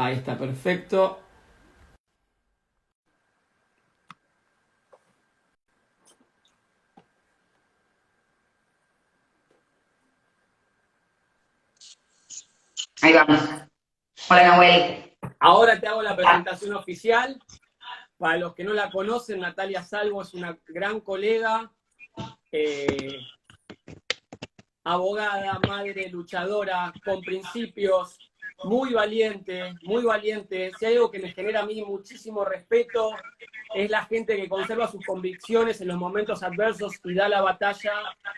Ahí está, perfecto. Ahí vamos. Hola, Nahuel. Ahora te hago la presentación oficial. Para los que no la conocen, Natalia Salvo es una gran colega, abogada, madre, luchadora, con principios, muy valiente, muy valiente. Si hay algo que me genera a mí muchísimo respeto, es la gente que conserva sus convicciones en los momentos adversos y da la batalla,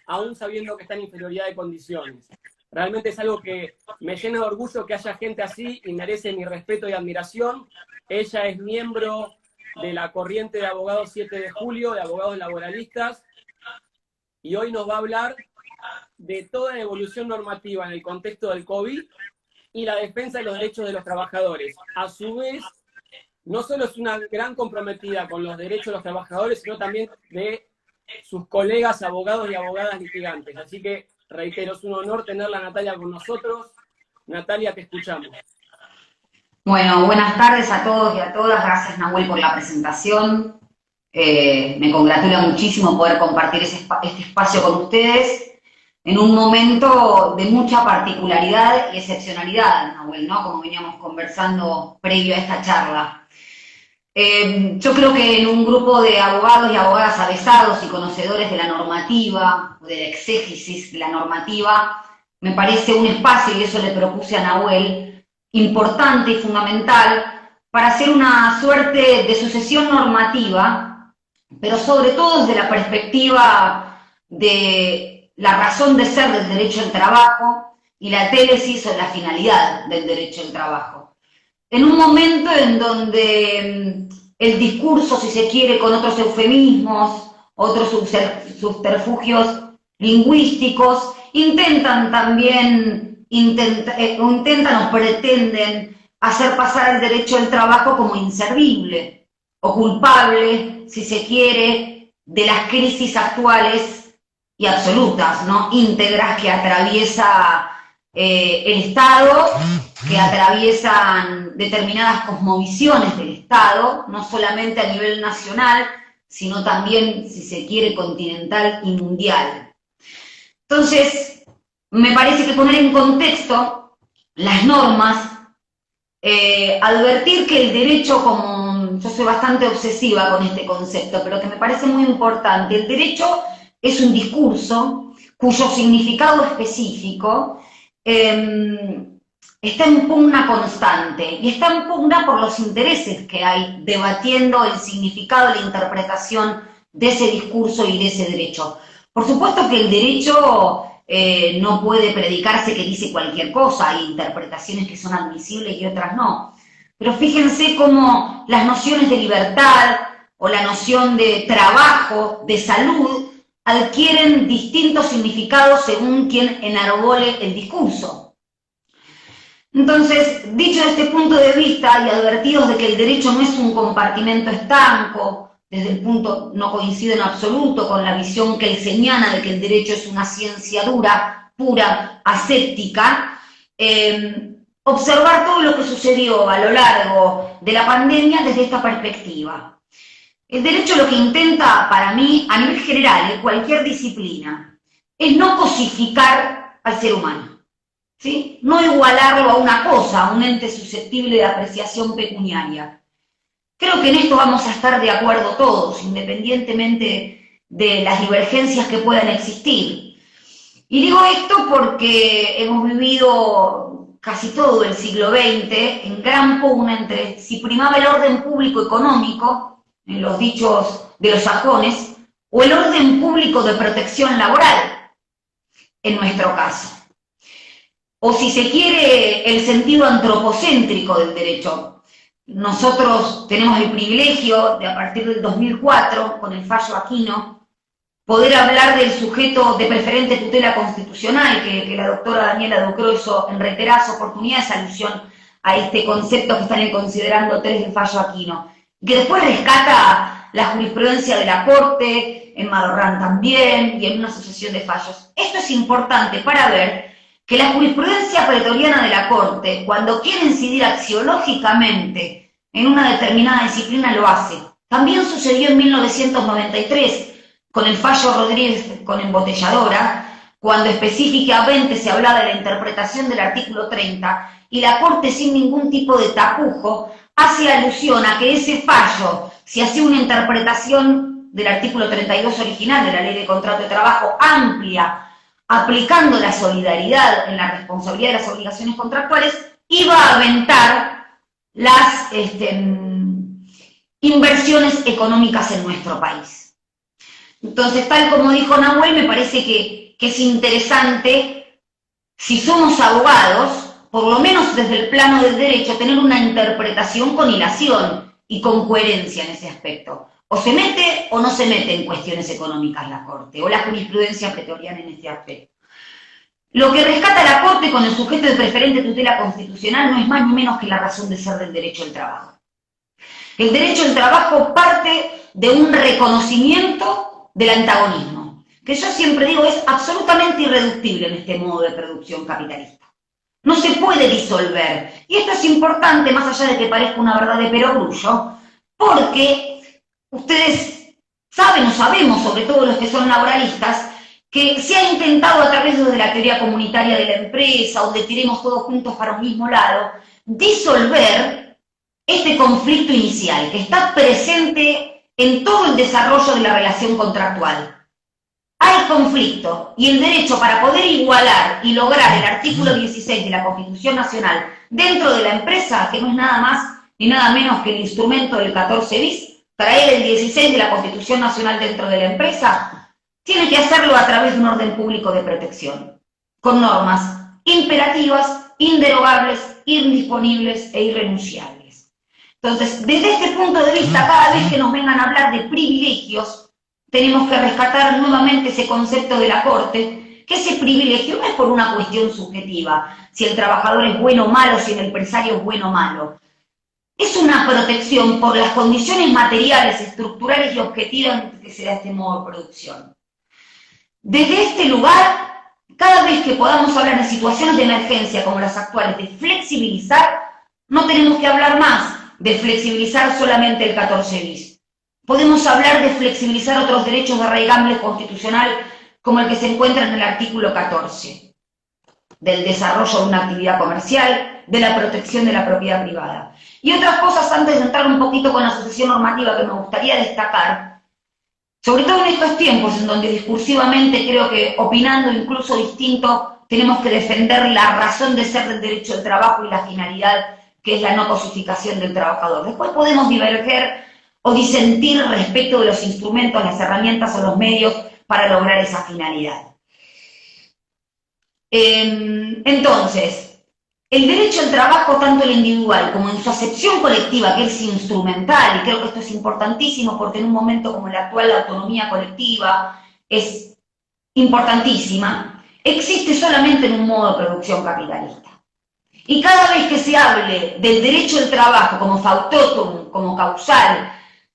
aún sabiendo que está en inferioridad de condiciones. Realmente es algo que me llena de orgullo que haya gente así y merece mi respeto y admiración. Ella es miembro de la corriente de abogados 7 de julio, de abogados laboralistas, y hoy nos va a hablar de toda la evolución normativa en el contexto del COVID y la defensa de los derechos de los trabajadores. A su vez, no solo es una gran comprometida con los derechos de los trabajadores, sino también de sus colegas abogados y abogadas litigantes. Así que, reitero, es un honor tenerla a Natalia con nosotros. Natalia, te escuchamos. Bueno, buenas tardes a todos y a todas. Gracias, Nahuel, por la presentación. Me congratula muchísimo poder compartir este espacio con ustedes en un momento de mucha particularidad y excepcionalidad, Nahuel, ¿no? Como veníamos conversando previo a esta charla. Yo creo que en un grupo de abogados y abogadas avesados y conocedores de la normativa, o de la exégesis de la normativa, me parece un espacio, y eso le propuse a Nahuel, importante y fundamental para hacer una suerte de sucesión normativa, pero sobre todo desde la perspectiva de la razón de ser del derecho al trabajo y la télesis o la finalidad del derecho al trabajo. En un momento en donde el discurso, si se quiere, con otros eufemismos, otros subterfugios lingüísticos, intentan también, intentan o pretenden hacer pasar el derecho al trabajo como inservible o culpable, si se quiere, de las crisis actuales y absolutas, ¿no? Íntegras que atraviesa el Estado, que atraviesan determinadas cosmovisiones del Estado, no solamente a nivel nacional, sino también, si se quiere, continental y mundial. Entonces, me parece que poner en contexto las normas, advertir que el derecho, como yo soy bastante obsesiva con este concepto, pero que me parece muy importante, el derecho es un discurso cuyo significado específico está en pugna constante, y está en pugna por los intereses que hay debatiendo el significado y la interpretación de ese discurso y de ese derecho. Por supuesto que el derecho no puede predicarse que dice cualquier cosa, hay interpretaciones que son admisibles y otras no. Pero fíjense cómo las nociones de libertad o la noción de trabajo, de salud, adquieren distintos significados según quien enarbole el discurso. Entonces, dicho desde este punto de vista y advertidos de que el derecho no es un compartimento estanco, desde el punto, no coincido en absoluto con la visión que él señala de que el derecho es una ciencia dura, pura, aséptica, observar todo lo que sucedió a lo largo de la pandemia desde esta perspectiva. El derecho lo que intenta, para mí, a nivel general, en cualquier disciplina, es no cosificar al ser humano, ¿sí? No igualarlo a una cosa, a un ente susceptible de apreciación pecuniaria. Creo que en esto vamos a estar de acuerdo todos, independientemente de las divergencias que puedan existir. Y digo esto porque hemos vivido casi todo el siglo XX en gran pugna entre si primaba el orden público económico, en los dichos de los sajones, o el orden público de protección laboral, en nuestro caso. O si se quiere, el sentido antropocéntrico del derecho. Nosotros tenemos el privilegio de, a partir del 2004, con el fallo Aquino, poder hablar del sujeto de preferente tutela constitucional, que la doctora Daniela Ducro hizo en reiteradas oportunidades alusión a este concepto que están en considerando 3 del fallo Aquino, que después rescata la jurisprudencia de la Corte, en Madorrán también, y en una sucesión de fallos. Esto es importante para ver que la jurisprudencia pretoriana de la Corte, cuando quiere incidir axiológicamente en una determinada disciplina, lo hace. También sucedió en 1993 con el fallo Rodríguez con embotelladora, cuando específicamente se hablaba de la interpretación del artículo 30, y la Corte, sin ningún tipo de tapujo, hace alusión a que ese fallo, si hacía una interpretación del artículo 32 original de la Ley de Contrato de Trabajo amplia, aplicando la solidaridad en la responsabilidad de las obligaciones contractuales, iba a aventar las inversiones económicas en nuestro país. Entonces, tal como dijo Nahuel, me parece que es interesante, si somos abogados, por lo menos desde el plano del derecho, tener una interpretación con hilación y con coherencia en ese aspecto. O se mete o no se mete en cuestiones económicas la Corte, o la jurisprudencia pretoriana en este aspecto. Lo que rescata la Corte con el sujeto de preferente tutela constitucional no es más ni menos que la razón de ser del derecho al trabajo. El derecho al trabajo parte de un reconocimiento del antagonismo, que yo siempre digo es absolutamente irreductible en este modo de producción capitalista. No se puede disolver. Y esto es importante, más allá de que parezca una verdad de perogrullo, porque ustedes saben o sabemos, sobre todo los que son laboralistas, que se ha intentado a través de la teoría comunitaria de la empresa, donde tiremos todos juntos para un mismo lado, disolver este conflicto inicial que está presente en todo el desarrollo de la relación contractual. Hay conflicto y el derecho para poder igualar y lograr el artículo 16 de la Constitución Nacional dentro de la empresa, que no es nada más ni nada menos que el instrumento del 14 bis, traer el 16 de la Constitución Nacional dentro de la empresa, tiene que hacerlo a través de un orden público de protección, con normas imperativas, inderogables, indisponibles e irrenunciables. Entonces, desde este punto de vista, cada vez que nos vengan a hablar de privilegios, tenemos que rescatar nuevamente ese concepto de la Corte, que ese privilegio no es por una cuestión subjetiva, si el trabajador es bueno o malo, si el empresario es bueno o malo. Es una protección por las condiciones materiales, estructurales y objetivas que se da este modo de producción. Desde este lugar, cada vez que podamos hablar de situaciones de emergencia como las actuales, de flexibilizar, no tenemos que hablar más de flexibilizar solamente el 14 bis. Podemos hablar de flexibilizar otros derechos de arraigambre constitucional como el que se encuentra en el artículo 14, del desarrollo de una actividad comercial, de la protección de la propiedad privada. Y otras cosas antes de entrar un poquito con la sucesión normativa que me gustaría destacar, sobre todo en estos tiempos en donde discursivamente creo que opinando incluso distinto tenemos que defender la razón de ser del derecho al trabajo y la finalidad que es la no cosificación del trabajador. Después podemos diverger o disentir respecto de los instrumentos, las herramientas o los medios para lograr esa finalidad. Entonces, el derecho al trabajo, tanto el individual como en su acepción colectiva, que es instrumental, y creo que esto es importantísimo porque en un momento como el actual la autonomía colectiva es importantísima, existe solamente en un modo de producción capitalista. Y cada vez que se hable del derecho al trabajo como factotum, como causal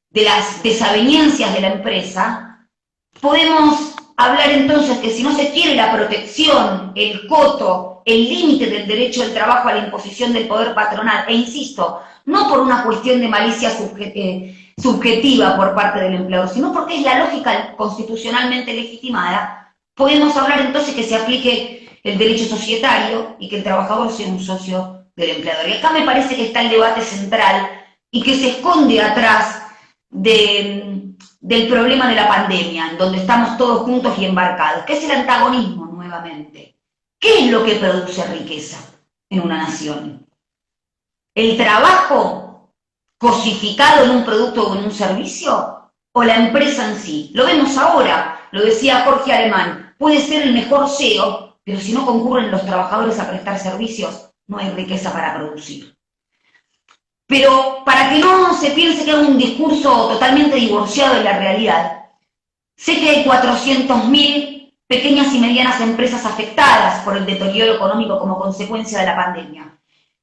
de las desavenencias de la empresa, podemos hablar entonces que si no se quiere la protección, el coto, el límite del derecho al trabajo a la imposición del poder patronal, e insisto, no por una cuestión de malicia subjetiva por parte del empleador, sino porque es la lógica constitucionalmente legitimada, podemos hablar entonces que se aplique el derecho societario y que el trabajador sea un socio del empleador. Y acá me parece que está el debate central y que se esconde atrás del problema de la pandemia, en donde estamos todos juntos y embarcados, que es el antagonismo nuevamente. ¿Qué es lo que produce riqueza en una nación? ¿El trabajo cosificado en un producto o en un servicio? ¿O la empresa en sí? Lo vemos ahora, lo decía Jorge Alemán, puede ser el mejor CEO, pero si no concurren los trabajadores a prestar servicios, no hay riqueza para producir. Pero para que no se piense que es un discurso totalmente divorciado de la realidad, sé que hay 400.000 pequeñas y medianas empresas afectadas por el deterioro económico como consecuencia de la pandemia.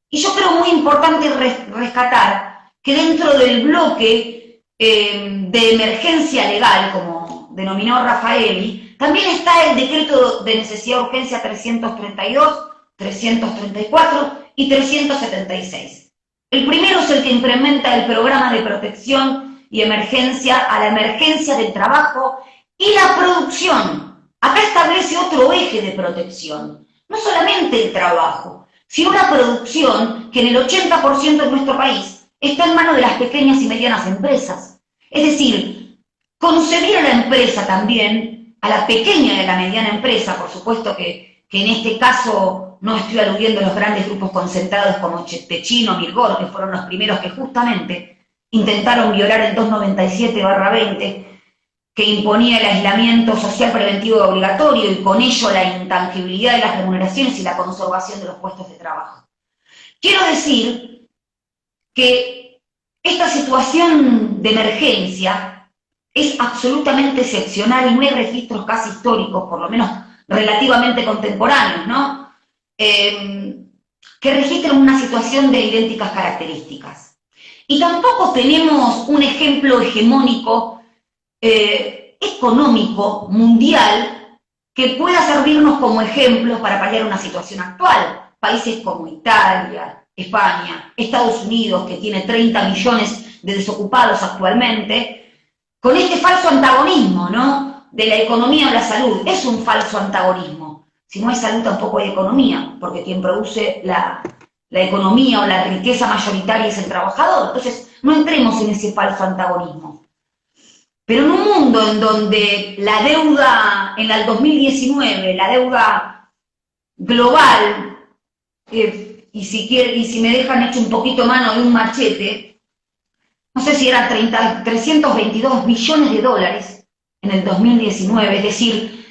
Y yo creo muy importante rescatar que dentro del bloque de emergencia legal, como denominó Raffaelli, También está el decreto de necesidad de urgencia 332, 334 y 376. El primero es el que implementa el programa de protección y emergencia a la emergencia del trabajo y la producción. Acá establece otro eje de protección, no solamente el trabajo, sino la producción que en el 80% de nuestro país está en manos de las pequeñas y medianas empresas. Es decir, concebir a la empresa también, a la pequeña y a la mediana empresa, por supuesto que en este caso no estoy aludiendo a los grandes grupos concentrados como Techino, Mirgor, que fueron los primeros que justamente intentaron violar el 297/20, que imponía el aislamiento social preventivo y obligatorio y con ello la intangibilidad de las remuneraciones y la conservación de los puestos de trabajo. Quiero decir que esta situación de emergencia es absolutamente excepcional y no hay registros casi históricos, por lo menos relativamente contemporáneos, ¿no? Que registren una situación de idénticas características. Y tampoco tenemos un ejemplo hegemónico económico mundial que pueda servirnos como ejemplo para paliar una situación actual. Países como Italia, España, Estados Unidos, que tiene 30 millones de desocupados actualmente, con este falso antagonismo, ¿no?, de la economía o la salud. Es un falso antagonismo. Si no hay salud tampoco hay economía, porque quien produce la economía o la riqueza mayoritaria es el trabajador. Entonces, no entremos en ese falso antagonismo. Pero en un mundo en donde la deuda, en el 2019, la deuda global, y si me dejan hecho un poquito mano de un machete, no sé si eran 322 billones de dólares en el 2019, es decir,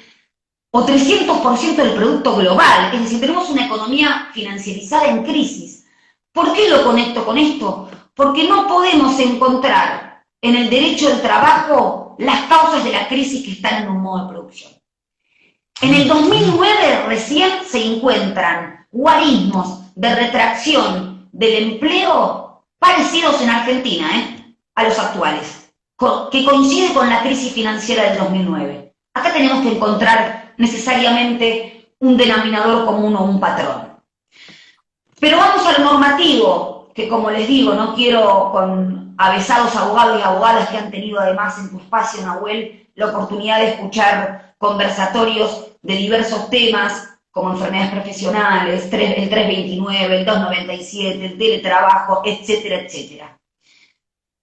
o 300% del producto global, es decir, tenemos una economía financierizada en crisis. ¿Por qué lo conecto con esto? Porque no podemos encontrar en el derecho del trabajo las causas de la crisis que están en un modo de producción. En el 2009 recién se encuentran guarismos de retracción del empleo parecidos en Argentina, a los actuales, que coincide con la crisis financiera del 2009. Acá tenemos que encontrar necesariamente un denominador común o un patrón. Pero vamos a lo normativo, que como les digo, no quiero con avesados abogados y abogadas que han tenido además en tu espacio, Nahuel, la oportunidad de escuchar conversatorios de diversos temas, como enfermedades profesionales, el 329, el 297, el teletrabajo, etcétera, etcétera.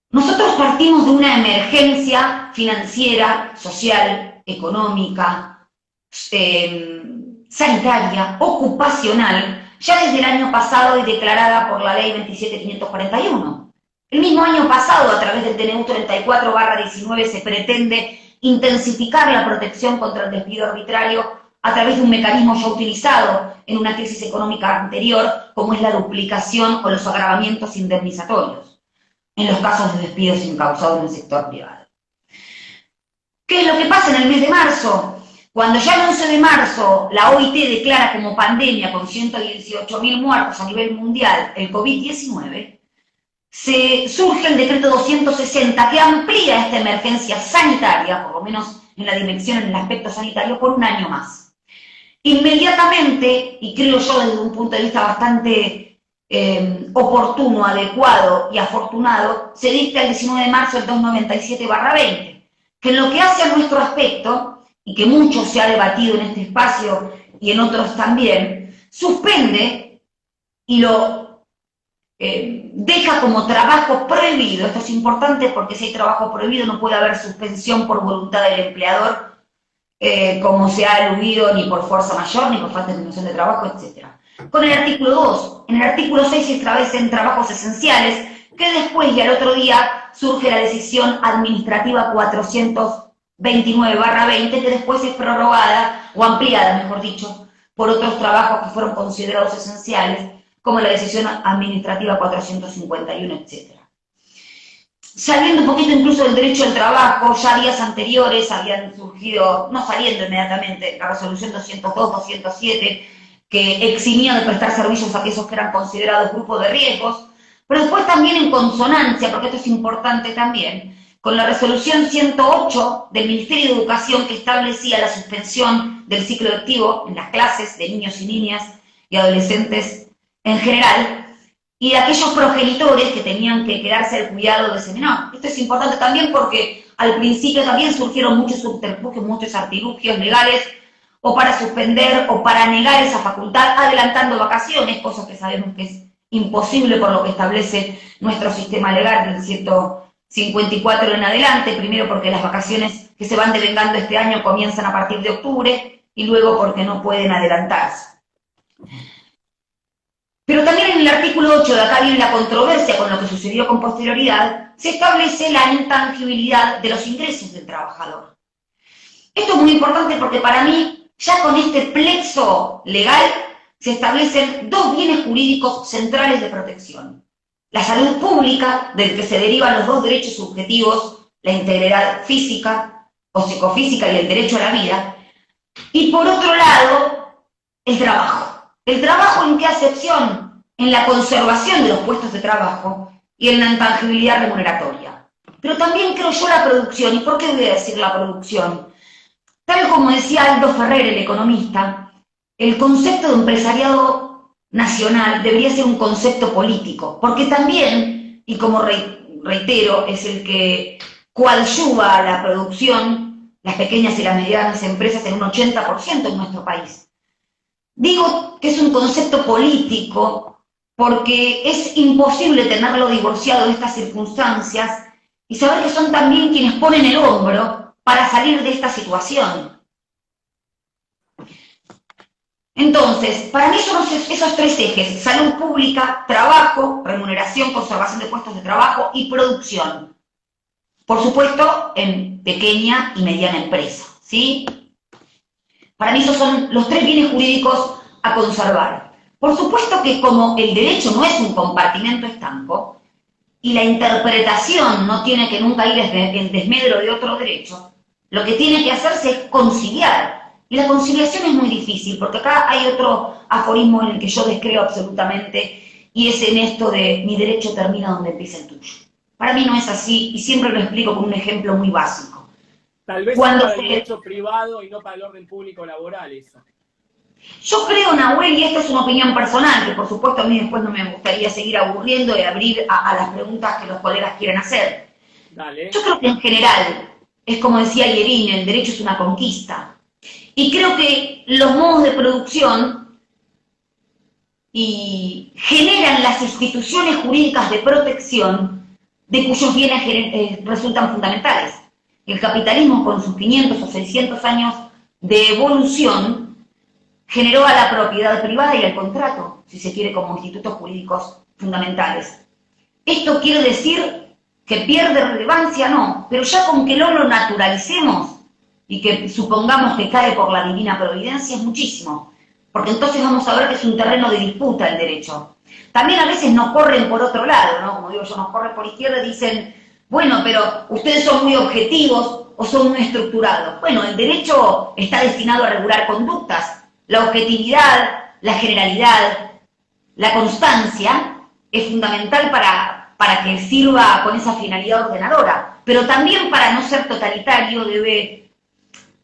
Nosotros partimos de una emergencia financiera, social, económica, sanitaria, ocupacional, ya desde el año pasado y declarada por la ley 27.541. El mismo año pasado, a través del TNU 34/19, se pretende intensificar la protección contra el despido arbitrario a través de un mecanismo ya utilizado en una crisis económica anterior, como es la duplicación o los agravamientos indemnizatorios, en los casos de despidos incausados en el sector privado. ¿Qué es lo que pasa en el mes de marzo? Cuando ya el 11 de marzo la OIT declara como pandemia con 118.000 muertos a nivel mundial el COVID-19, surge el decreto 260 que amplía esta emergencia sanitaria, por lo menos en la dimensión, en el aspecto sanitario, por un año más. Inmediatamente, y creo yo desde un punto de vista bastante oportuno, adecuado y afortunado, se dicta el 19 de marzo el 297/20, que en lo que hace a nuestro aspecto, y que mucho se ha debatido en este espacio y en otros también, suspende y lo deja como trabajo prohibido. Esto es importante porque si hay trabajo prohibido no puede haber suspensión por voluntad del empleador, como se ha aludido, ni por fuerza mayor, ni por falta de disminución de trabajo, etc. Con el artículo 2, en el artículo 6 se establecen trabajos esenciales, que después y al otro día surge la decisión administrativa 429/20, que después es prorrogada, o ampliada, mejor dicho, por otros trabajos que fueron considerados esenciales, como la decisión administrativa 451, etc. Saliendo un poquito incluso del derecho al trabajo, ya días anteriores habían surgido, no saliendo inmediatamente, la resolución 202, 207, que eximía de prestar servicios a aquellos que eran considerados grupos de riesgos, pero después también en consonancia, porque esto es importante también, con la resolución 108 del Ministerio de Educación que establecía la suspensión del ciclo lectivo en las clases de niños y niñas y adolescentes en general, y de aquellos progenitores que tenían que quedarse al cuidado de ese menor. Esto es importante también porque al principio también surgieron muchos subterfugios, muchos artilugios legales, o para suspender o para negar esa facultad, adelantando vacaciones, cosa que sabemos que es imposible por lo que establece nuestro sistema legal del 154 en adelante, primero porque las vacaciones que se van devengando este año comienzan a partir de octubre, y luego porque no pueden adelantarse. Pero también en el artículo 8, de acá viene la controversia con lo que sucedió con posterioridad, se establece la intangibilidad de los ingresos del trabajador. Esto es muy importante porque para mí, ya con este plexo legal, se establecen dos bienes jurídicos centrales de protección. La salud pública, del que se derivan los dos derechos subjetivos, la integridad física o psicofísica y el derecho a la vida, y por otro lado, el trabajo. ¿El trabajo en qué acepción? En la conservación de los puestos de trabajo y en la intangibilidad remuneratoria. Pero también creo yo la producción. ¿Y por qué voy a decir la producción? Tal como decía Aldo Ferrer, el economista, el concepto de empresariado nacional debería ser un concepto político, porque también, y como reitero, es el que coadyuva a la producción, las pequeñas y las medianas empresas en un 80% en nuestro país. Digo que es un concepto político porque es imposible tenerlo divorciado de estas circunstancias y saber que son también quienes ponen el hombro para salir de esta situación. Entonces, para mí son esos tres ejes: salud pública, trabajo, remuneración, conservación de puestos de trabajo y producción. Por supuesto, en pequeña y mediana empresa, ¿sí? Para mí esos son los tres bienes jurídicos a conservar. Por supuesto que como el derecho no es un compartimento estanco, y la interpretación no tiene que nunca ir en desmedro de otro derecho, lo que tiene que hacerse es conciliar. Y la conciliación es muy difícil, porque acá hay otro aforismo en el que yo descreo absolutamente, y es en esto de mi derecho termina donde empieza el tuyo. Para mí no es así, y siempre lo explico con un ejemplo muy básico. Tal vez es para el derecho privado y no para el orden público laboral eso. Yo creo, Nahuel, y esta es una opinión personal, que por supuesto a mí después no me gustaría seguir aburriendo y abrir a las preguntas que los colegas quieran hacer. Dale. Yo creo que en general, es como decía Yerin, el derecho es una conquista. Y creo que los modos de producción generan las instituciones jurídicas de protección de cuyos bienes resultan fundamentales. El capitalismo, con sus 500 o 600 años de evolución, generó a la propiedad privada y al contrato, si se quiere, como institutos jurídicos fundamentales. ¿Esto quiere decir que pierde relevancia? No, pero ya con que lo naturalicemos y que supongamos que cae por la divina providencia es muchísimo, porque entonces vamos a ver que es un terreno de disputa el derecho. También a veces nos corren por otro lado, ¿no? Como digo yo, nos corren por izquierda y dicen, bueno, pero ustedes son muy objetivos o son muy estructurados. Bueno, el derecho está destinado a regular conductas. La objetividad, la generalidad, la constancia es fundamental para que sirva con esa finalidad ordenadora, pero también para no ser totalitario debe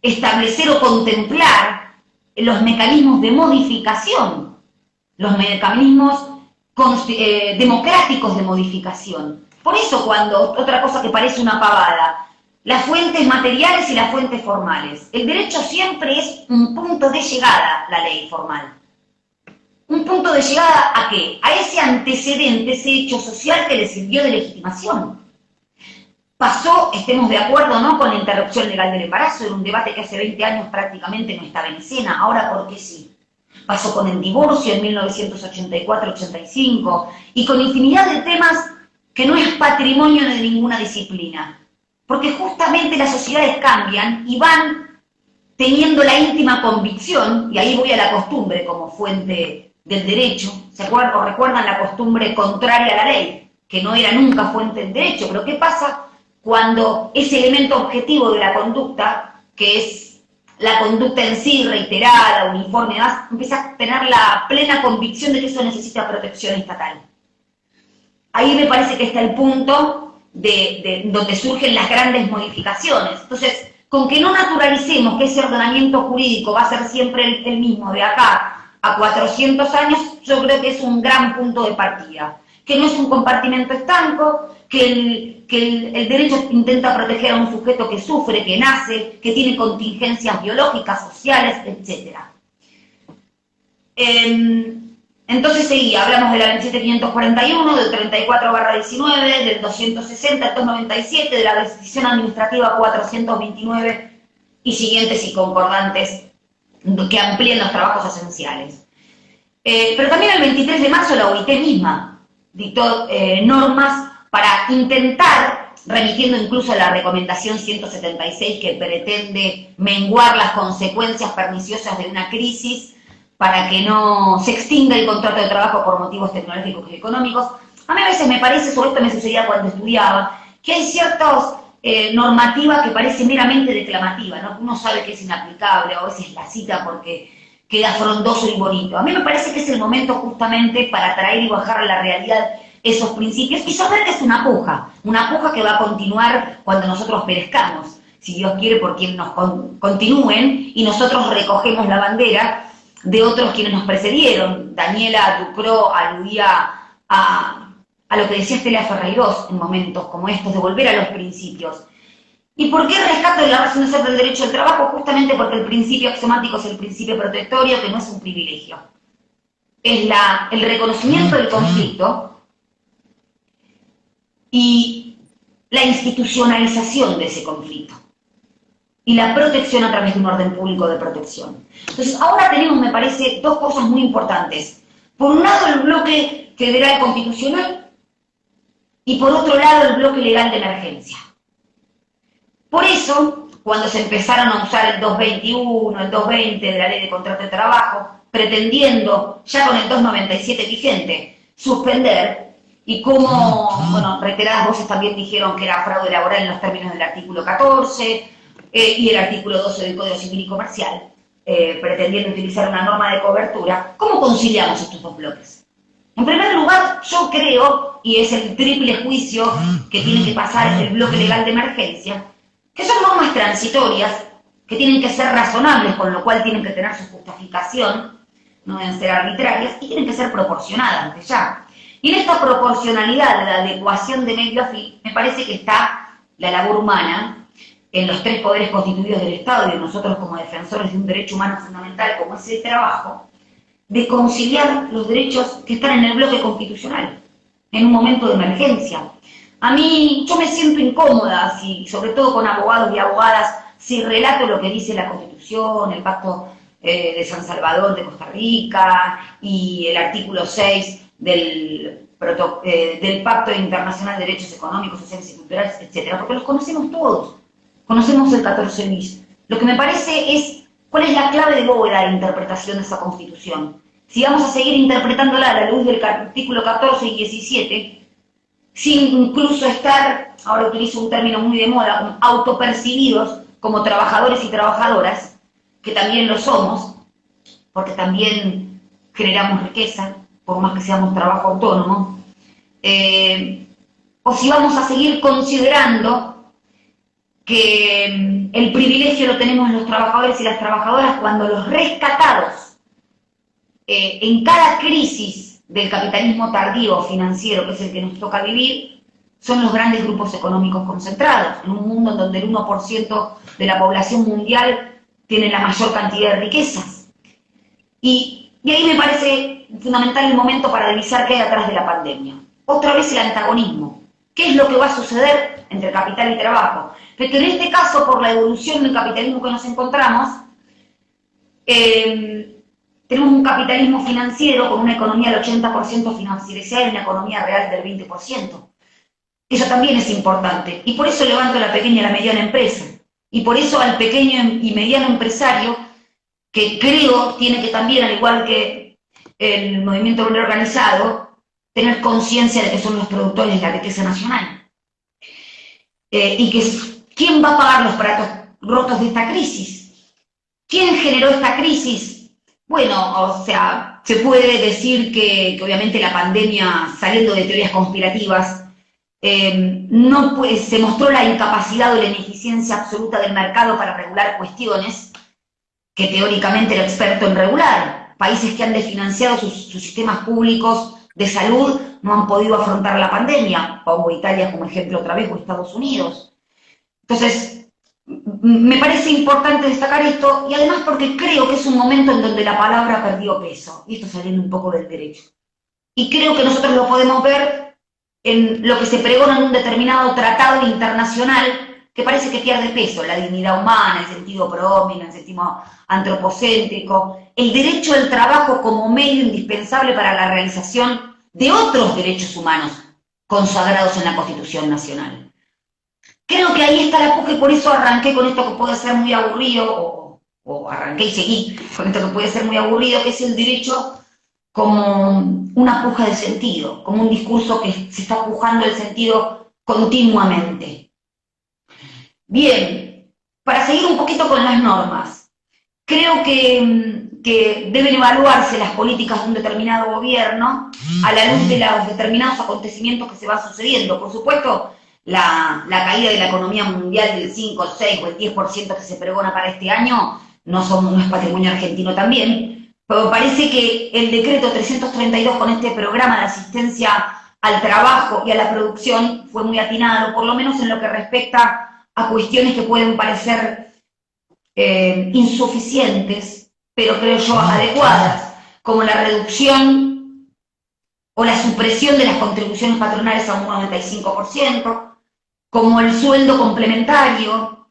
establecer o contemplar los mecanismos de modificación, los mecanismos democráticos de modificación. Por eso cuando, otra cosa que parece una pavada, las fuentes materiales y las fuentes formales. El derecho siempre es un punto de llegada, la ley formal. ¿Un punto de llegada a qué? A ese antecedente, ese hecho social que le sirvió de legitimación. Pasó, estemos de acuerdo, ¿no?, con la interrupción legal del embarazo, era un debate que hace 20 años prácticamente no estaba en escena, ahora ¿por qué sí? Pasó con el divorcio en 1984-85 y con infinidad de temas que no es patrimonio de ninguna disciplina. Porque justamente las sociedades cambian y van teniendo la íntima convicción, y ahí voy a la costumbre como fuente del derecho, ¿se acuerdan o recuerdan la costumbre contraria a la ley? Que no era nunca fuente del derecho, pero ¿qué pasa cuando ese elemento objetivo de la conducta, que es la conducta en sí, reiterada, uniforme, además, empieza a tener la plena convicción de que eso necesita protección estatal? Ahí me parece que está el punto donde surgen las grandes modificaciones. Entonces, con que no naturalicemos que ese ordenamiento jurídico va a ser siempre el mismo de acá a 400 años, yo creo que es un gran punto de partida. Que no es un compartimento estanco, que el derecho intenta proteger a un sujeto que sufre, que nace, que tiene contingencias biológicas, sociales, etc. Entonces seguía, hablamos de la 27541, del 34/19, del 260, del 297, de la decisión administrativa 429 y siguientes y concordantes que amplían los trabajos esenciales. Pero también el 23 de marzo la OIT misma dictó normas para intentar, remitiendo incluso a la recomendación 176 que pretende menguar las consecuencias perniciosas de una crisis, para que no se extinga el contrato de trabajo por motivos tecnológicos y económicos. A mí a veces me parece, sobre esto me sucedía cuando estudiaba, que hay ciertas normativas que parecen meramente declamativas, ¿no? Uno sabe que es inaplicable, o a veces la cita porque queda frondoso y bonito. A mí me parece que es el momento justamente para traer y bajar a la realidad esos principios y saber que es una puja que va a continuar cuando nosotros perezcamos, si Dios quiere, por quienes nos continúen y nosotros recogemos la bandera de otros quienes nos precedieron. Daniela Ducró aludía a lo que decía Estela Ferreirós en momentos como estos, de volver a los principios. ¿Y por qué rescato la razón de ser del derecho al trabajo? Justamente porque el principio axiomático es el principio protectorio, que no es un privilegio. Es el reconocimiento del conflicto y la institucionalización de ese conflicto. Y la protección a través de un orden público de protección. Entonces, ahora tenemos, me parece, dos cosas muy importantes. Por un lado, el bloque federal constitucional y por otro lado, el bloque legal de emergencia. Por eso, cuando se empezaron a usar el 221, el 220 de la Ley de Contrato de Trabajo, pretendiendo, ya con el 297 vigente, suspender, y como, bueno, reiteradas voces también dijeron que era fraude laboral en los términos del artículo 14, y el artículo 12 del Código Civil y Comercial, pretendiendo utilizar una norma de cobertura, ¿cómo conciliamos estos dos bloques? En primer lugar, yo creo, y es el triple juicio que tiene que pasar el bloque legal de emergencia, que son normas transitorias, que tienen que ser razonables, con lo cual tienen que tener su justificación, no deben ser arbitrarias, y tienen que ser proporcionadas desde ya. Y en esta proporcionalidad, la adecuación de medio a fin, me parece que está la labor humana, en los tres poderes constituidos del Estado y de nosotros como defensores de un derecho humano fundamental como es el trabajo, de conciliar los derechos que están en el bloque constitucional, en un momento de emergencia. A mí, yo me siento incómoda, sobre todo con abogados y abogadas, si relato lo que dice la Constitución, el Pacto de San Salvador de Costa Rica y el artículo 6 del Pacto Internacional de Derechos Económicos, Sociales y Culturales, etc., porque los conocemos todos. Conocemos el 14 bis. Lo que me parece es, ¿cuál es la clave de bóveda de interpretación de esa Constitución? Si vamos a seguir interpretándola a la luz del artículo 14 y 17, sin incluso estar, ahora utilizo un término muy de moda, autopercibidos como trabajadores y trabajadoras, que también lo somos, porque también generamos riqueza, por más que seamos trabajo autónomo, o si vamos a seguir considerando que el privilegio lo tenemos los trabajadores y las trabajadoras cuando los rescatados en cada crisis del capitalismo tardío financiero, que es el que nos toca vivir, son los grandes grupos económicos concentrados, en un mundo en donde el 1% de la población mundial tiene la mayor cantidad de riquezas. Y ahí me parece fundamental el momento para revisar qué hay atrás de la pandemia. Otra vez el antagonismo. ¿Qué es lo que va a suceder entre capital y trabajo? Pero en este caso, por la evolución del capitalismo que nos encontramos, tenemos un capitalismo financiero con una economía del 80% financiarizada y una economía real del 20%. Eso también es importante. Y por eso levanto la pequeña y la mediana empresa. Y por eso al pequeño y mediano empresario, que creo tiene que también, al igual que el movimiento obrero organizado, tener conciencia de que son los productores de la riqueza nacional. Y que ¿quién va a pagar los platos rotos de esta crisis? ¿Quién generó esta crisis? Bueno, o sea, se puede decir que obviamente la pandemia, saliendo de teorías conspirativas, se mostró la incapacidad o la ineficiencia absoluta del mercado para regular cuestiones que teóricamente era experto en regular. Países que han desfinanciado sus sistemas públicos de salud no han podido afrontar la pandemia. Pongo Italia como ejemplo otra vez, o Estados Unidos. Entonces, me parece importante destacar esto, y además porque creo que es un momento en donde la palabra perdió peso, y esto saliendo un poco del derecho. Y creo que nosotros lo podemos ver en lo que se pregona en un determinado tratado internacional que parece que pierde peso: la dignidad humana, el sentido pro homine, el sentido antropocéntrico, el derecho al trabajo como medio indispensable para la realización de otros derechos humanos consagrados en la Constitución Nacional. Creo que ahí está la puja, y por eso arranqué con esto que puede ser muy aburrido, o arranqué y seguí con esto que puede ser muy aburrido, que es el derecho como una puja de sentido, como un discurso que se está pujando el sentido continuamente. Bien, para seguir un poquito con las normas, creo que deben evaluarse las políticas de un determinado gobierno a la luz de los determinados acontecimientos que se van sucediendo. Por supuesto, la caída de la economía mundial del 5, el 6 o el 10% que se pregona para este año no es patrimonio argentino también, pero parece que el decreto 332 con este programa de asistencia al trabajo y a la producción fue muy atinado, por lo menos en lo que respecta a cuestiones que pueden parecer insuficientes, pero creo yo adecuadas, como la reducción o la supresión de las contribuciones patronales a un 95%, como el sueldo complementario,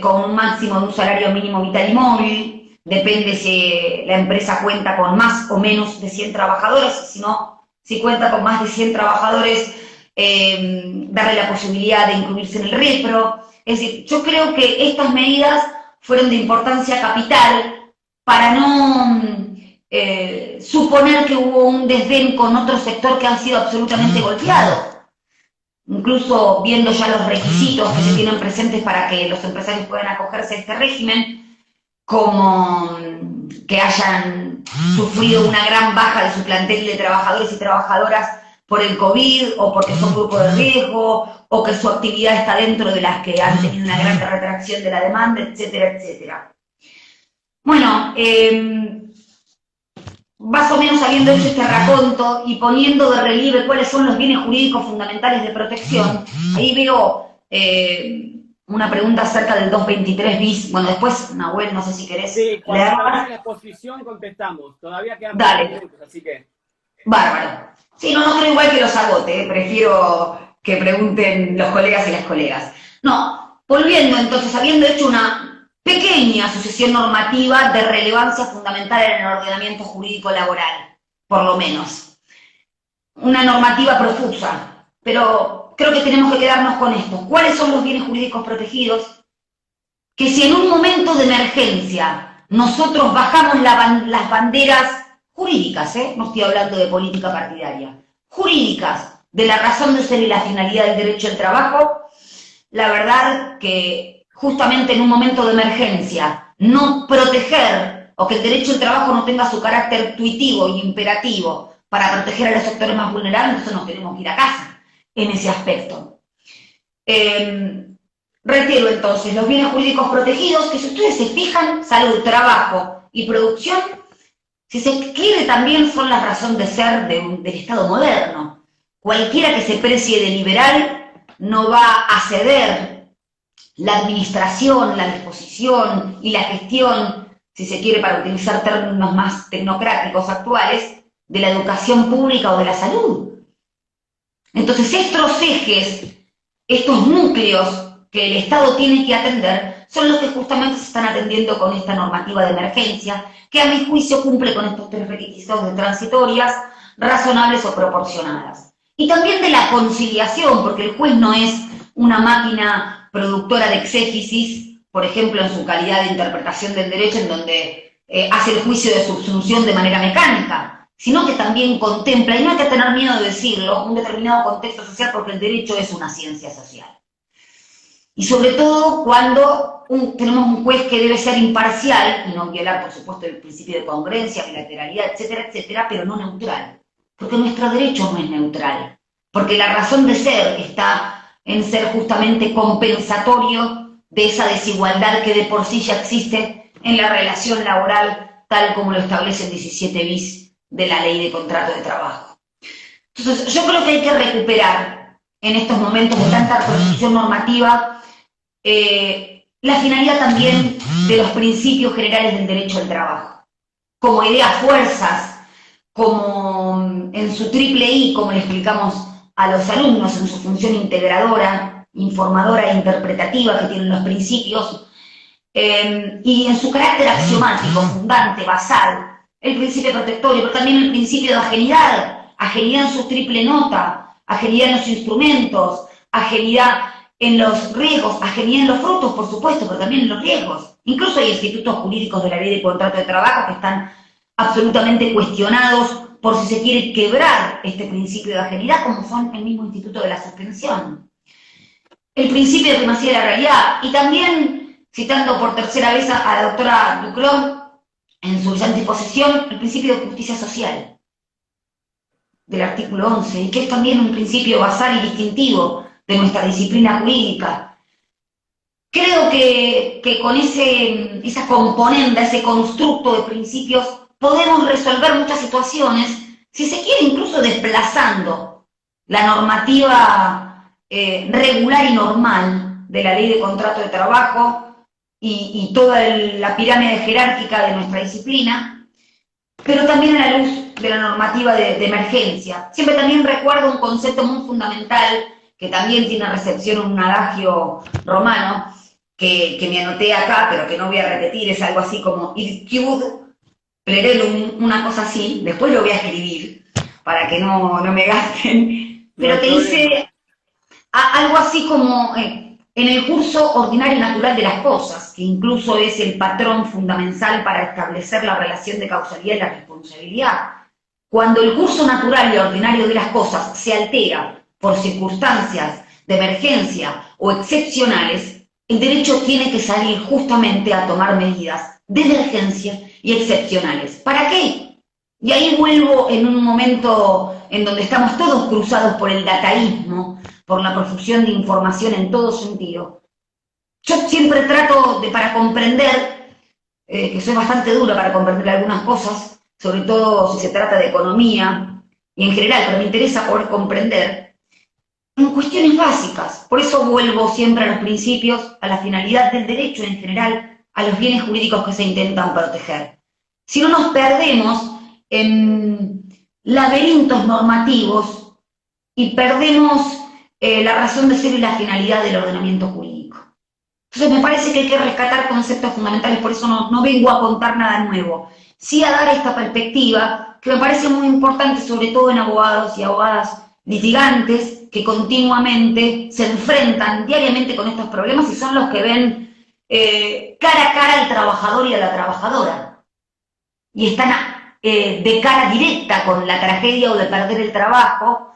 con un máximo de un salario mínimo vital y móvil, depende si la empresa cuenta con más o menos de 100 trabajadores, si cuenta con más de 100 trabajadores, darle la posibilidad de incluirse en el repro. Es decir, yo creo que estas medidas fueron de importancia capital para no suponer que hubo un desdén con otro sector que han sido absolutamente golpeados. Incluso viendo ya los requisitos que se tienen presentes para que los empresarios puedan acogerse a este régimen, como que hayan sufrido una gran baja de su plantel de trabajadores y trabajadoras por el COVID, o porque son grupo de riesgo, o que su actividad está dentro de las que han tenido una gran retracción de la demanda, etcétera, etcétera. Bueno, más o menos habiendo hecho este raconto y poniendo de relieve cuáles son los bienes jurídicos fundamentales de protección, ahí veo una pregunta acerca del 223 bis. Bueno, después, Nahuel, no sé si querés. Sí, cuando termine la exposición contestamos. Todavía quedan minutos, así que... Bárbaro. Sí, no creo igual que los agote, prefiero que pregunten los colegas y las colegas. No, volviendo entonces, habiendo hecho una pequeña sucesión normativa de relevancia fundamental en el ordenamiento jurídico laboral, por lo menos. Una normativa profusa, pero creo que tenemos que quedarnos con esto. ¿Cuáles son los bienes jurídicos protegidos? Que si en un momento de emergencia nosotros bajamos las banderas jurídicas, no estoy hablando de política partidaria, jurídicas, de la razón de ser y la finalidad del derecho al trabajo, la verdad que justamente en un momento de emergencia, no proteger, o que el derecho al trabajo no tenga su carácter tuitivo y imperativo para proteger a los sectores más vulnerables, entonces nos tenemos que ir a casa en ese aspecto. Reitero entonces, los bienes jurídicos protegidos, que si ustedes se fijan, salud, trabajo y producción, si se quiere también son la razón de ser del Estado moderno. Cualquiera que se precie de liberal no va a ceder la administración, la disposición y la gestión, si se quiere para utilizar términos más tecnocráticos actuales, de la educación pública o de la salud. Entonces estos ejes, estos núcleos que el Estado tiene que atender, son los que justamente se están atendiendo con esta normativa de emergencia, que a mi juicio cumple con estos tres requisitos de transitorias, razonables o proporcionadas. Y también de la conciliación, porque el juez no es una máquina productora de exégesis, por ejemplo, en su calidad de interpretación del derecho, en donde hace el juicio de subsunción de manera mecánica, sino que también contempla, y no hay que tener miedo de decirlo, un determinado contexto social, porque el derecho es una ciencia social. Y sobre todo cuando tenemos un juez que debe ser imparcial, y no violar, por supuesto, el principio de congruencia, bilateralidad, etcétera, etcétera, pero no neutral. Porque nuestro derecho no es neutral. porque la razón de ser está en ser justamente compensatorio de esa desigualdad que de por sí ya existe en la relación laboral, tal como lo establece el 17 bis de la Ley de Contrato de Trabajo. Entonces, yo creo que hay que recuperar en estos momentos de tanta restricción normativa la finalidad también de los principios generales del derecho al trabajo, como ideas fuerzas, como en su triple I, como le explicamos a los alumnos, en su función integradora, informadora e interpretativa que tienen los principios, y en su carácter axiomático, fundante, basal, el principio protectorio, pero también el principio de ajenidad en su triple nota, ajenidad en los instrumentos, ajenidad en los riesgos, ajenidad en los frutos, por supuesto, pero también en los riesgos. Incluso hay institutos jurídicos de la Ley de Contrato de Trabajo que están absolutamente cuestionados por si se quiere quebrar este principio de ajenidad, como son el mismo Instituto de la Suspensión. El principio de primacía de la realidad, y también, citando por tercera vez a la doctora Duclos, en su brillante exposición, el principio de justicia social, del artículo 11, y que es también un principio basal y distintivo de nuestra disciplina jurídica. Creo que con esa componenda, ese constructo de principios, podemos resolver muchas situaciones, si se quiere incluso desplazando la normativa regular y normal de la Ley de Contrato de Trabajo y toda la pirámide jerárquica de nuestra disciplina, pero también a la luz de la normativa de emergencia. Siempre también recuerdo un concepto muy fundamental que también tiene recepción en un adagio romano, que me anoté acá, pero que no voy a repetir, es algo así como id quid plerelum, una cosa así, después lo voy a escribir para que no me gasten, pero te dice algo así como en el curso ordinario natural de las cosas, que incluso es el patrón fundamental para establecer la relación de causalidad y la responsabilidad. Cuando el curso natural y ordinario de las cosas se altera por circunstancias de emergencia o excepcionales, el derecho tiene que salir justamente a tomar medidas de emergencia y excepcionales. ¿Para qué? Y ahí vuelvo en un momento en donde estamos todos cruzados por el dataísmo, por la profusión de información en todo sentido. Yo siempre trato para comprender, que soy bastante dura para comprender algunas cosas, sobre todo si se trata de economía y en general, pero me interesa poder comprender en cuestiones básicas. Por eso vuelvo siempre a los principios, a la finalidad del derecho en general, a los bienes jurídicos que se intentan proteger. Si no nos perdemos en laberintos normativos y perdemos la razón de ser y la finalidad del ordenamiento jurídico. Entonces me parece que hay que rescatar conceptos fundamentales, por eso no vengo a contar nada nuevo. Sí a dar esta perspectiva, que me parece muy importante, sobre todo en abogados y abogadas litigantes, que continuamente se enfrentan diariamente con estos problemas y son los que ven cara a cara al trabajador y a la trabajadora. Y están de cara directa con la tragedia o de perder el trabajo,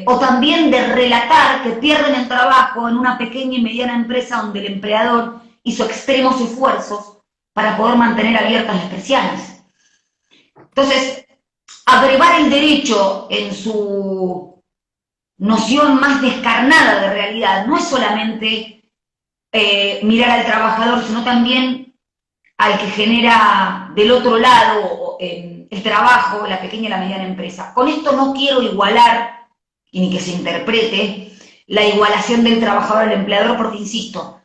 o también de relatar que pierden el trabajo en una pequeña y mediana empresa donde el empleador hizo extremos esfuerzos para poder mantener abiertas las persianas. Entonces, abrevar el derecho en su noción más descarnada de realidad no es solamente mirar al trabajador, sino también al que genera del otro lado el trabajo, la pequeña y la mediana empresa. Con esto no quiero igualar, y ni que se interprete, la igualación del trabajador al empleador, porque insisto,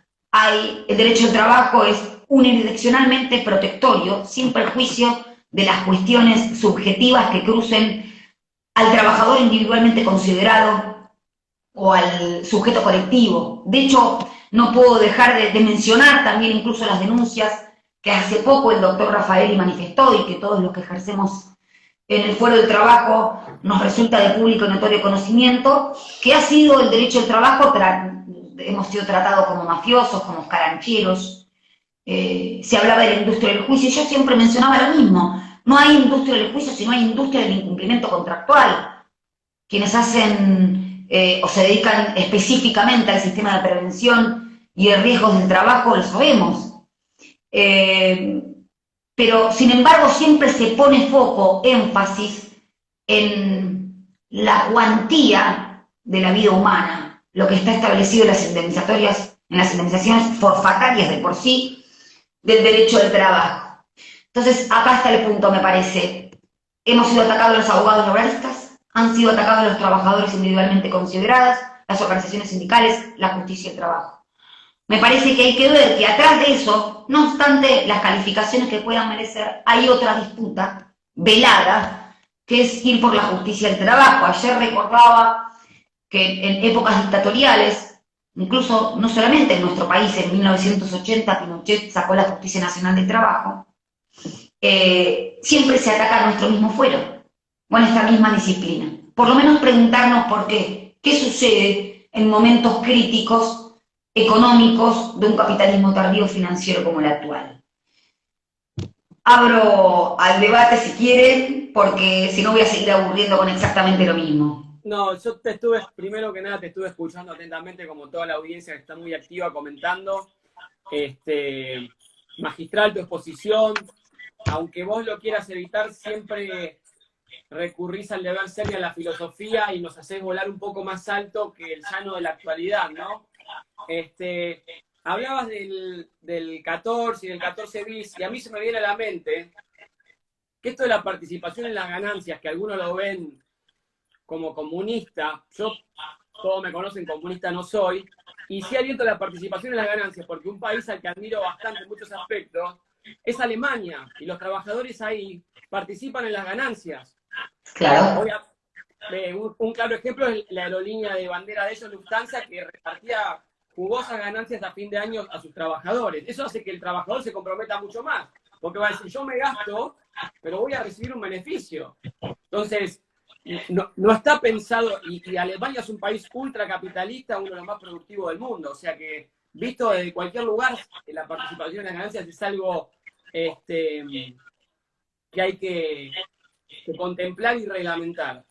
el derecho al trabajo es unidireccionalmente protectorio, sin perjuicio de las cuestiones subjetivas que crucen al trabajador individualmente considerado o al sujeto colectivo. De hecho, no puedo dejar de mencionar también incluso las denuncias que hace poco el doctor Raffaelli manifestó y que todos los que ejercemos en el fuero del trabajo nos resulta de público y notorio conocimiento, que ha sido el derecho al trabajo, hemos sido tratados como mafiosos, como carancheros, se hablaba de la industria del juicio, y yo siempre mencionaba lo mismo, no hay industria del juicio si no hay industria del incumplimiento contractual. Quienes hacen o se dedican específicamente al sistema de prevención y de riesgos del trabajo lo sabemos. Pero sin embargo siempre se pone foco, énfasis en la cuantía de la vida humana, lo que está establecido en las indemnizaciones forfatarias de por sí del derecho del trabajo. Entonces, acá está el punto, me parece. Hemos sido atacados los abogados laboralistas, han sido atacados los trabajadores individualmente considerados, las organizaciones sindicales, la justicia y el trabajo. Me parece que hay que ver que atrás de eso, no obstante las calificaciones que puedan merecer, hay otra disputa velada, que es ir por la justicia del trabajo. Ayer recordaba que en épocas dictatoriales, incluso no solamente en nuestro país, en 1980 Pinochet sacó la Justicia Nacional del Trabajo, siempre se ataca a nuestro mismo fuero, con esta misma disciplina. Por lo menos preguntarnos por qué. ¿Qué sucede en momentos críticos económicos de un capitalismo tardío financiero como el actual? Abro al debate si quieren, porque si no voy a seguir aburriendo con exactamente lo mismo. No, yo primero que nada te estuve escuchando atentamente, como toda la audiencia que está muy activa comentando. Magistral tu exposición. Aunque vos lo quieras evitar, siempre recurrís al deber ser y a la filosofía y nos hacés volar un poco más alto que el llano de la actualidad, ¿no? Hablabas del 14 y del 14 bis, y a mí se me viene a la mente que esto de la participación en las ganancias, que algunos lo ven como comunista, yo, todos me conocen, comunista no soy, y sí aliento la participación en las ganancias, porque un país al que admiro bastante en muchos aspectos es Alemania, y los trabajadores ahí participan en las ganancias. Claro. Un claro ejemplo es la aerolínea de bandera de ellos, Lufthansa, que repartía jugosas ganancias a fin de año a sus trabajadores. Eso hace que el trabajador se comprometa mucho más, porque va a decir, yo me gasto, pero voy a recibir un beneficio. Entonces, no está pensado, y Alemania es un país ultracapitalista, uno de los más productivos del mundo, o sea que, visto desde cualquier lugar, la participación en las ganancias es algo que hay que contemplar y reglamentar.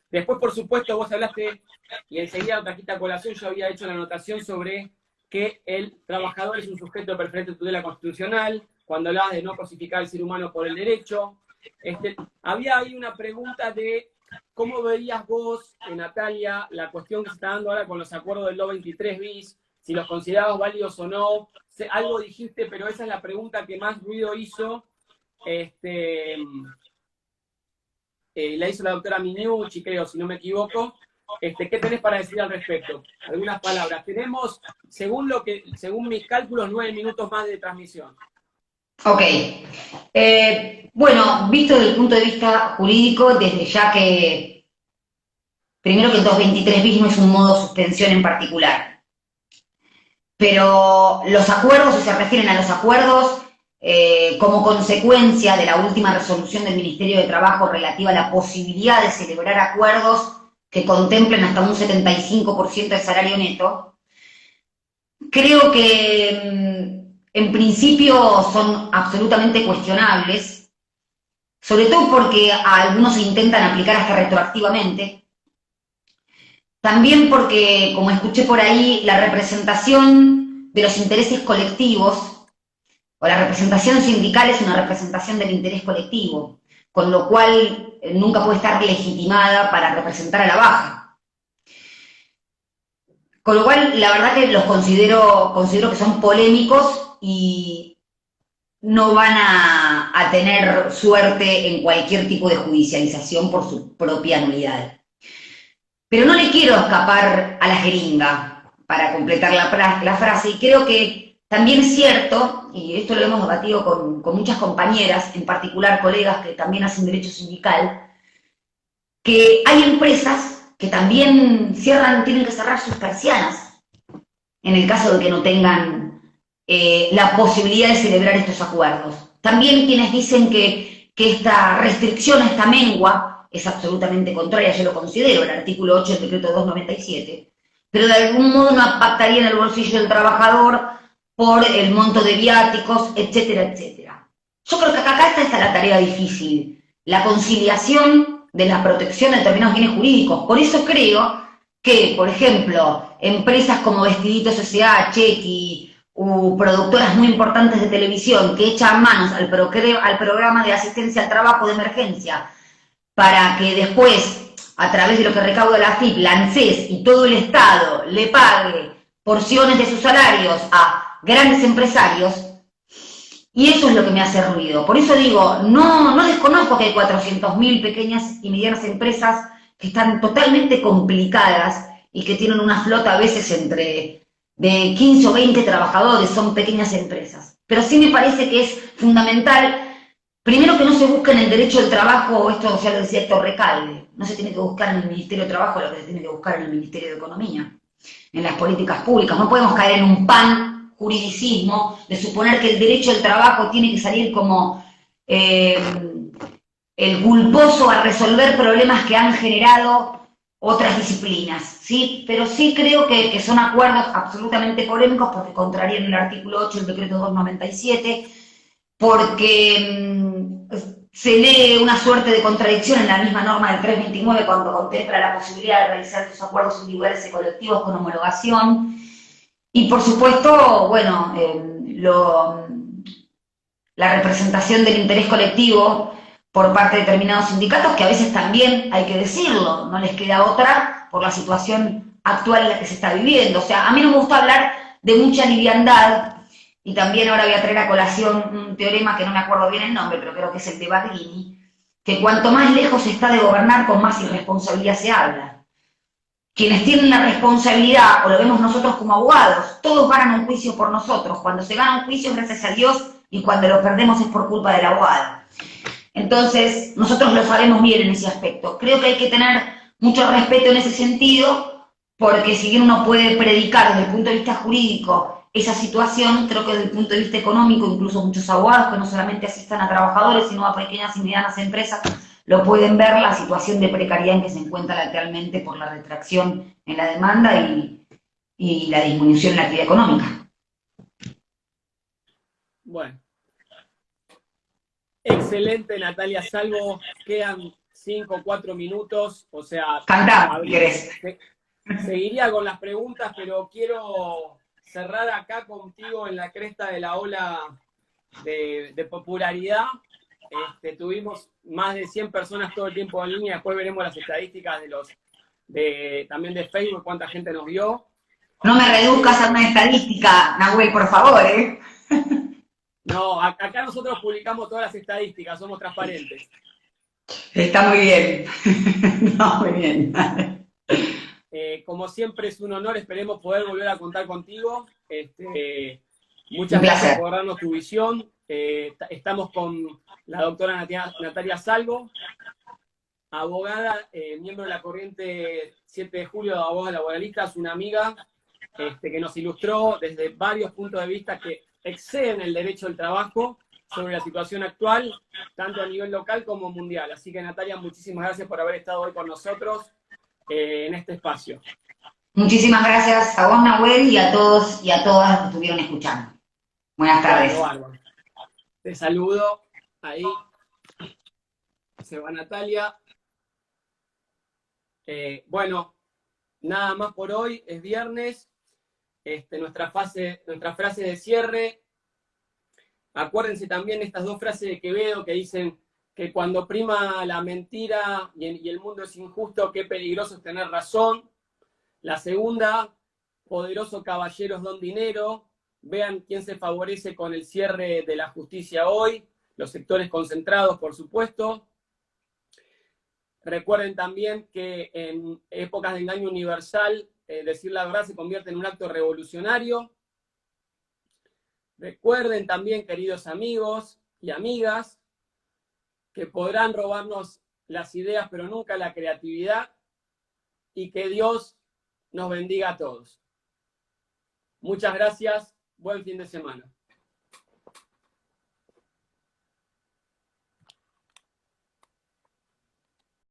Después, por supuesto, vos hablaste, y enseguida trajiste a colación, yo había hecho la anotación sobre que el trabajador es un sujeto de preferente tutela constitucional, cuando hablabas de no cosificar al ser humano por el derecho. Había ahí una pregunta de cómo veías vos, Natalia, la cuestión que se está dando ahora con los acuerdos del 23 bis, si los considerabas válidos o no. Algo dijiste, pero esa es la pregunta que más ruido hizo. La hizo la doctora Minucci, creo, si no me equivoco. ¿Qué tenés para decir al respecto? Algunas palabras. Tenemos, según mis cálculos, 9 minutos más de transmisión. Ok. Bueno, visto desde el punto de vista jurídico, desde ya que, primero que el 223 bis no es un modo de suspensión en particular. Pero los acuerdos, si se refieren a los acuerdos, como consecuencia de la última resolución del Ministerio de Trabajo relativa a la posibilidad de celebrar acuerdos que contemplen hasta un 75% del salario neto, creo que en principio son absolutamente cuestionables, sobre todo porque a algunos se intentan aplicar hasta retroactivamente. También porque, como escuché por ahí, la representación de los intereses colectivos o la representación sindical es una representación del interés colectivo, con lo cual nunca puede estar legitimada para representar a la baja. Con lo cual, la verdad que los considero que son polémicos y no van a tener suerte en cualquier tipo de judicialización por su propia nulidad. Pero no le quiero escapar a la jeringa para completar la frase, y creo que también es cierto, y esto lo hemos debatido con muchas compañeras, en particular colegas que también hacen derecho sindical, que hay empresas que también tienen que cerrar sus persianas en el caso de que no tengan la posibilidad de celebrar estos acuerdos. También quienes dicen que esta restricción, esta mengua, es absolutamente contraria, yo lo considero, el artículo 8 del decreto 297, pero de algún modo no impactaría en el bolsillo del trabajador por el monto de viáticos, etcétera, etcétera. Yo creo que acá está la tarea difícil, la conciliación de la protección de determinados bienes jurídicos. Por eso creo que, por ejemplo, empresas como Vestiditos S.A., Chequi, u productoras muy importantes de televisión que echan manos al programa de asistencia al trabajo de emergencia para que después, a través de lo que recauda la AFIP, la ANSES y todo el Estado le pague porciones de sus salarios a grandes empresarios, y eso es lo que me hace ruido. Por eso digo, no desconozco que hay 400.000 pequeñas y medianas empresas que están totalmente complicadas y que tienen una flota a veces entre de 15 o 20 trabajadores, son pequeñas empresas. Pero sí me parece que es fundamental, primero, que no se busque en el derecho del trabajo, esto ya lo decía Héctor Recalde, no se tiene que buscar en el Ministerio de Trabajo lo que se tiene que buscar en el Ministerio de Economía, en las políticas públicas. No podemos caer en un juridicismo de suponer que el derecho del trabajo tiene que salir como el culposo a resolver problemas que han generado otras disciplinas, ¿sí? Pero sí creo que son acuerdos absolutamente polémicos porque contrarían el artículo 8 del decreto 297, porque se lee una suerte de contradicción en la misma norma del 329 cuando contempla la posibilidad de realizar estos acuerdos individuales y colectivos con homologación. Y por supuesto, bueno, la representación del interés colectivo por parte de determinados sindicatos, que a veces también, hay que decirlo, no les queda otra por la situación actual en la que se está viviendo. O sea, a mí no me gusta hablar de mucha liviandad, y también ahora voy a traer a colación un teorema que no me acuerdo bien el nombre, pero creo que es el de Baglini, que cuanto más lejos se está de gobernar, con más irresponsabilidad se habla. Quienes tienen la responsabilidad, o lo vemos nosotros como abogados, todos ganan un juicio por nosotros. Cuando se gana un juicio es gracias a Dios, y cuando lo perdemos es por culpa del abogado. Entonces, nosotros lo sabemos bien en ese aspecto. Creo que hay que tener mucho respeto en ese sentido, porque si bien uno puede predicar desde el punto de vista jurídico esa situación, creo que desde el punto de vista económico, incluso muchos abogados que no solamente asistan a trabajadores, sino a pequeñas y medianas empresas, lo pueden ver, la situación de precariedad en que se encuentra actualmente por la retracción en la demanda y la disminución en la actividad económica. Bueno. Excelente, Natalia Salvo. Quedan 5 o 4 minutos. O sea, Cantá, ¿querés? Seguiría con las preguntas, pero quiero cerrar acá contigo en la cresta de la ola de popularidad. Tuvimos más de 100 personas todo el tiempo en línea. Después veremos las estadísticas también de Facebook, cuánta gente nos vio. No me reduzcas a una estadística, Nahuel, por favor, ¿eh? No, acá nosotros publicamos todas las estadísticas, somos transparentes. Está muy bien. No, muy bien. Como siempre es un honor, esperemos poder volver a contar contigo. Muchas gracias por darnos tu visión. Estamos con la doctora Natalia Salvo, abogada, miembro de la corriente 7 de julio de abogados laboralistas, una amiga que nos ilustró desde varios puntos de vista que exceden el derecho del trabajo sobre la situación actual, tanto a nivel local como mundial. Así que, Natalia, muchísimas gracias por haber estado hoy con nosotros en este espacio. Muchísimas gracias a vos, Nahuel, y a todos y a todas los que estuvieron escuchando. Buenas tardes. Bueno. Te saludo. Ahí se va Natalia. Bueno, nada más por hoy. Es viernes. Nuestra frase de cierre. Acuérdense también estas dos frases de Quevedo que dicen que cuando prima la mentira y el mundo es injusto, qué peligroso es tener razón. La segunda, poderoso caballeros don dinero. Vean quién se favorece con el cierre de la justicia hoy, los sectores concentrados, por supuesto. Recuerden también que en épocas de engaño universal, decir la verdad se convierte en un acto revolucionario. Recuerden también, queridos amigos y amigas, que podrán robarnos las ideas, pero nunca la creatividad, y que Dios nos bendiga a todos. Muchas gracias. Buen fin de semana.